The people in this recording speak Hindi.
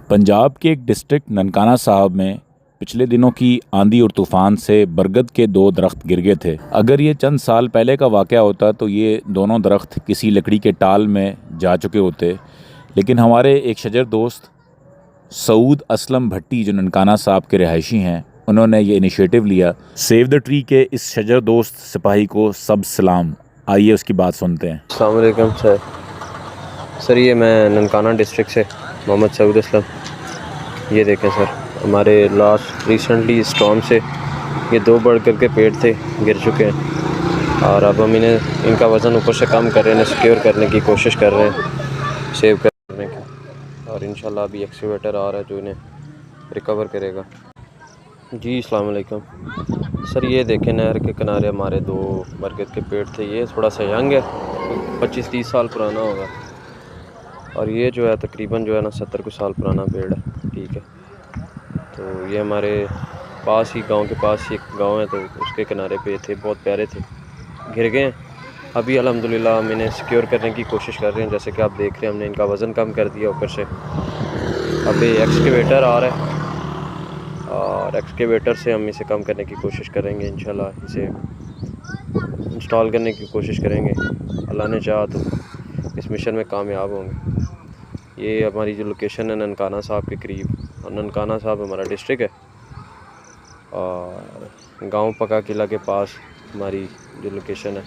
पंजाब के एक डिस्ट्रिक्ट ननकाना साहब में पिछले दिनों की आंधी और तूफ़ान से बरगद के 2 दरख्त गिर गए थे। अगर ये चंद साल पहले का वाक़या होता तो ये दोनों दरख्त किसी लकड़ी के टाल में जा चुके होते, लेकिन हमारे एक शजर दोस्त सऊद असलम भट्टी जो ननकाना साहब के रहायशी हैं, उन्होंने ये इनिशिएटिव लिया। सेव द ट्री के इस शजर दोस्त सिपाही को सब सलाम। आइए उसकी बात सुनते हैं। अस्सलाम वालेकुम सर, ये मैं ननकाना डिस्ट्रिक्ट से मोहम्मद सऊद असलम। ये देखें सर, हमारे लास्ट रिसेंटली स्टॉर्म से ये 2 बरगद के पेड़ थे, गिर चुके हैं और अब हम इनका वज़न ऊपर से कम कर रहे हैं, सिक्योर करने की कोशिश कर रहे हैं, सेव करने की। और इंशाल्लाह अभी एक्सकेवेटर आ रहा है जो इन्हें रिकवर करेगा। जी अस्सलाम वालेकुम सर, ये देखें नहर के किनारे हमारे 2 बरगद के पेड़ थे। ये थोड़ा सा यंग है, 25-30 साल पुराना होगा, और ये जो है तकरीबन जो है ना 70 कुछ साल पुराना पेड़ है। ठीक है, तो ये हमारे पास ही गांव के पास ही एक गांव है, तो उसके किनारे पे थे, बहुत प्यारे थे, गिर गए हैं। अभी अल्हम्दुलिल्लाह हम इन्हें सिक्योर करने की कोशिश कर रहे हैं। जैसे कि आप देख रहे हैं, हमने इनका वज़न कम कर दिया ऊपर से। अभी एक्सकेवेटर आ रहा है और एक्सकेवेटर से हम इसे कम करने की कोशिश करेंगे। इंशाल्लाह इसे इंस्टॉल करने की कोशिश करेंगे। अल्लाह ने चाहा तो इस मिशन में कामयाब होंगे। ये हमारी जो लोकेशन है ननकाना साहब के करीब, और ननकाना साहब हमारा डिस्ट्रिक्ट है, और गांव पका किला के पास हमारी जो लोकेशन है।